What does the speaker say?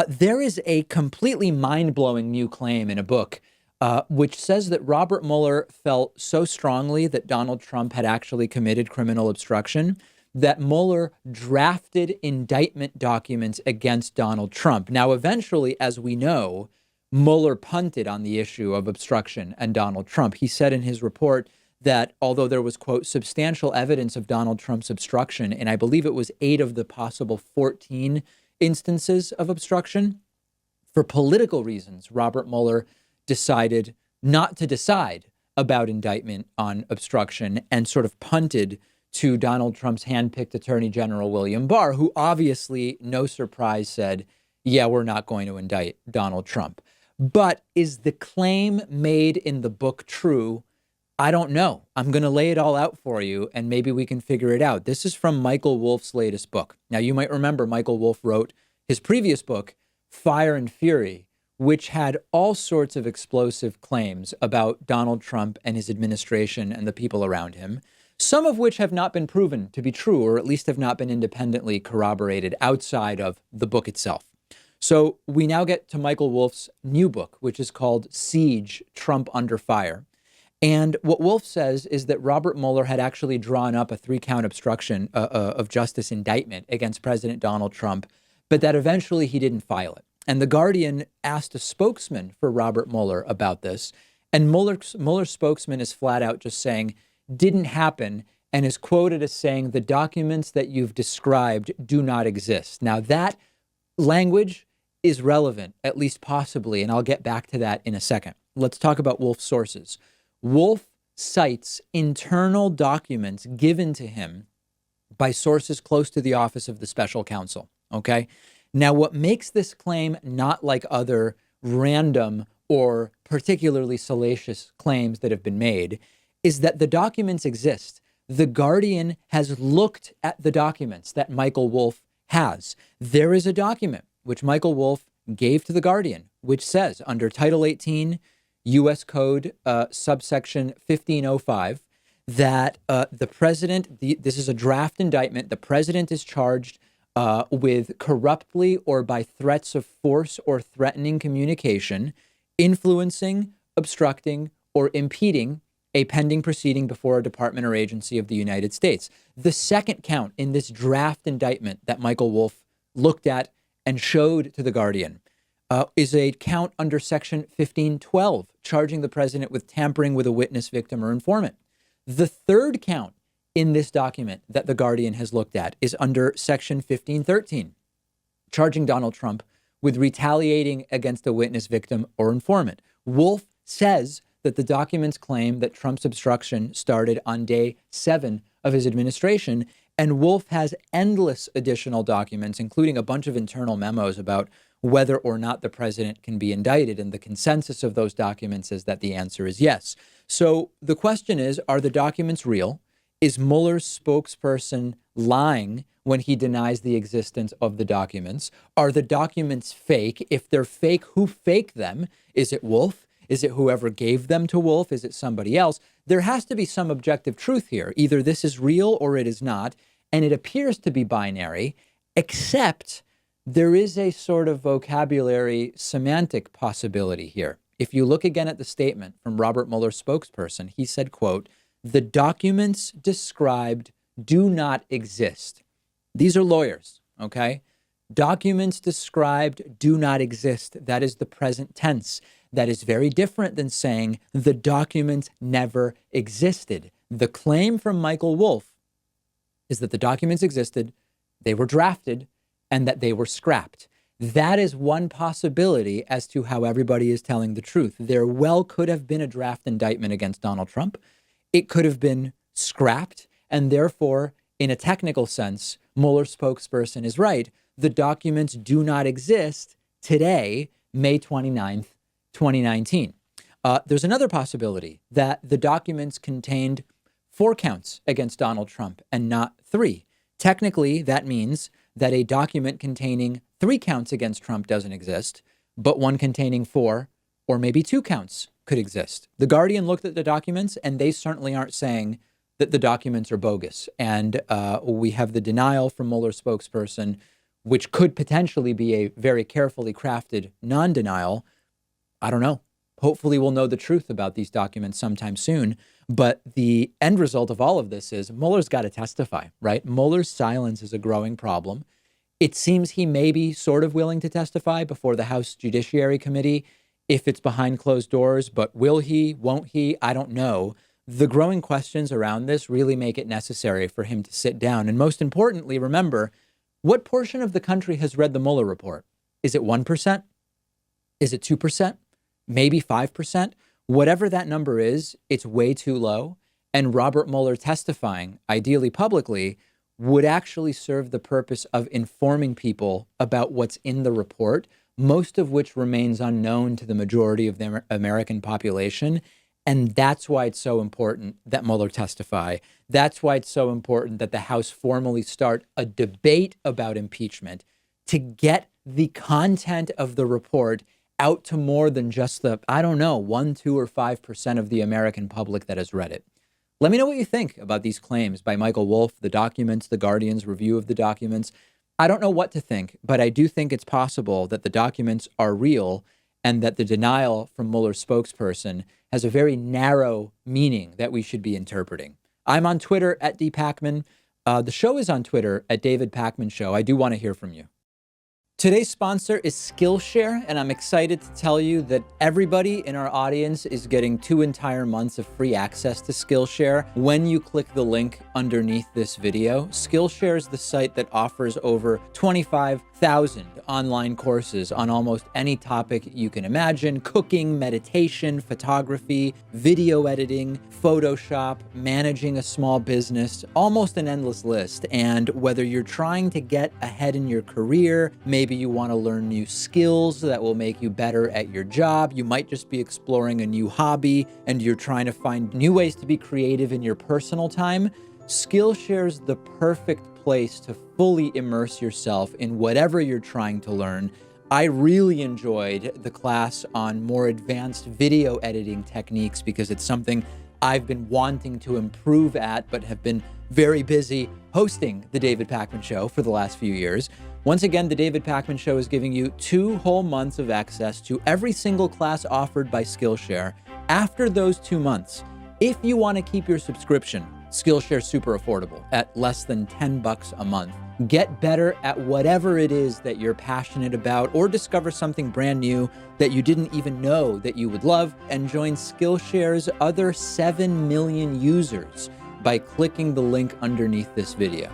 There is a completely mind-blowing new claim in a book which says that Robert Mueller felt so strongly that Donald Trump had actually committed criminal obstruction that Mueller drafted indictment documents against Donald Trump. Now, eventually, as we know, Mueller punted on the issue of obstruction and Donald Trump. He said in his report that although there was, quote, substantial evidence of Donald Trump's obstruction, and I believe it was 8 of the possible 14 instances of obstruction, for political reasons, Robert Mueller decided not to decide about indictment on obstruction and sort of punted to Donald Trump's handpicked Attorney General William Barr, who obviously, no surprise, said, yeah, we're not going to indict Donald Trump. But is the claim made in the book true? I don't know. I'm going to lay it all out for you, and maybe we can figure it out. This is from Michael Wolff's latest book. Now, you might remember Michael Wolff wrote his previous book, Fire and Fury, which had all sorts of explosive claims about Donald Trump and his administration and the people around him, some of which have not been proven to be true, or at least have not been independently corroborated outside of the book itself. So we now get to Michael Wolff's new book, which is called Siege, Trump Under Fire. And what Wolff says is that Robert Mueller had actually drawn up a 3-count obstruction of justice indictment against President Donald Trump, but that eventually he didn't file it. And The Guardian asked a spokesman for Robert Mueller about this, and Mueller's spokesman is flat out just saying, didn't happen, and is quoted as saying, the documents that you've described do not exist. Now, that language is relevant, at least possibly, and I'll get back to that in a second. Let's talk about Wolff's sources. Wolff cites internal documents given to him by sources close to the office of the special counsel, okay? Now, what makes this claim not like other random or particularly salacious claims that have been made is that the documents exist. The Guardian has looked at the documents that Michael Wolff has. There is a document which Michael Wolff gave to the Guardian, which says under Title 18, U.S. Code, subsection 1505, that the president, this is a draft indictment, the president is charged with corruptly or by threats of force or threatening communication, influencing, obstructing, or impeding a pending proceeding before a department or agency of the United States. The second count in this draft indictment that Michael Wolff looked at and showed to the Guardian is a count under Section 1512, charging the president with tampering with a witness, victim, or informant. The third count in this document that the Guardian has looked at is under Section 1513, charging Donald Trump with retaliating against a witness, victim, or informant. Wolff says that the documents claim that Trump's obstruction started on day 7 of his administration, and Wolff has endless additional documents, including a bunch of internal memos about whether or not the president can be indicted, and the consensus of those documents is that the answer is yes. So the question is, are the documents real? Is Mueller's spokesperson lying when he denies the existence of the documents? Are the documents fake? If they're fake, who faked them? Is it Wolff? Is it whoever gave them to Wolff? Is it somebody else? There has to be some objective truth here. Either this is real or it is not. And it appears to be binary, except there is a sort of vocabulary semantic possibility here. If you look again at the statement from Robert Mueller's spokesperson, he said, quote, the documents described do not exist. These are lawyers, okay? Documents described do not exist. That is the present tense. That is very different than saying the documents never existed. The claim from Michael Wolff is that the documents existed, they were drafted, and that they were scrapped. That is one possibility as to how everybody is telling the truth. There well could have been a draft indictment against Donald Trump. It could have been scrapped, and therefore, in a technical sense, Mueller's spokesperson is right. The documents do not exist today, May 29th, 2019. There's another possibility that the documents contained 4 counts against Donald Trump and not 3. Technically, that means that a document containing 3 counts against Trump doesn't exist, but one containing 4 or maybe 2 counts could exist. The Guardian looked at the documents, and they certainly aren't saying that the documents are bogus. And we have the denial from Mueller's spokesperson. which could potentially be a very carefully crafted non-denial. I don't know. Hopefully we'll know the truth about these documents sometime soon. But the end result of all of this is Mueller's got to testify, right? Mueller's silence is a growing problem. It seems he may be sort of willing to testify before the House Judiciary Committee if it's behind closed doors, but will he, won't he? I don't know. The growing questions around this really make it necessary for him to sit down. And most importantly, remember, what portion of the country has read the Mueller report? Is it 1%? Is it 2%? Maybe 5%? Whatever that number is, it's way too low. And Robert Mueller testifying, ideally publicly, would actually serve the purpose of informing people about what's in the report, most of which remains unknown to the majority of the American population. And that's why it's so important that Mueller testify. That's why it's so important that the House formally start a debate about impeachment to get the content of the report out to more than just the, 1, 2, or 5% of the American public that has read it. Let me know what you think about these claims by Michael Wolff, the documents, the Guardian's review of the documents. I don't know what to think, but I do think it's possible that the documents are real and that the denial from Mueller's spokesperson has a very narrow meaning that we should be interpreting. I'm on Twitter at @dpakman. The show is on Twitter at David Pakman Show. I do want to hear from you. Today's sponsor is Skillshare, and I'm excited to tell you that everybody in our audience is getting 2 entire months of free access to Skillshare when you click the link underneath this video. Skillshare is the site that offers over 25,000 online courses on almost any topic you can imagine: cooking, meditation, photography, video editing, Photoshop, managing a small business, almost an endless list. And whether you're trying to get ahead in your career, maybe you want to learn new skills that will make you better at your job, you might just be exploring a new hobby and you're trying to find new ways to be creative in your personal time, Skillshare's the perfect place to fully immerse yourself in whatever you're trying to learn. I really enjoyed the class on more advanced video editing techniques because it's something I've been wanting to improve at, but have been very busy hosting the David Pakman Show for the last few years. Once again, the David Pakman Show is giving you 2 whole months of access to every single class offered by Skillshare. After those 2 months, if you want to keep your subscription, Skillshare's super affordable at less than $10 a month. Get better at whatever it is that you're passionate about, or discover something brand new that you didn't even know that you would love, and join Skillshare's other 7 million users by clicking the link underneath this video.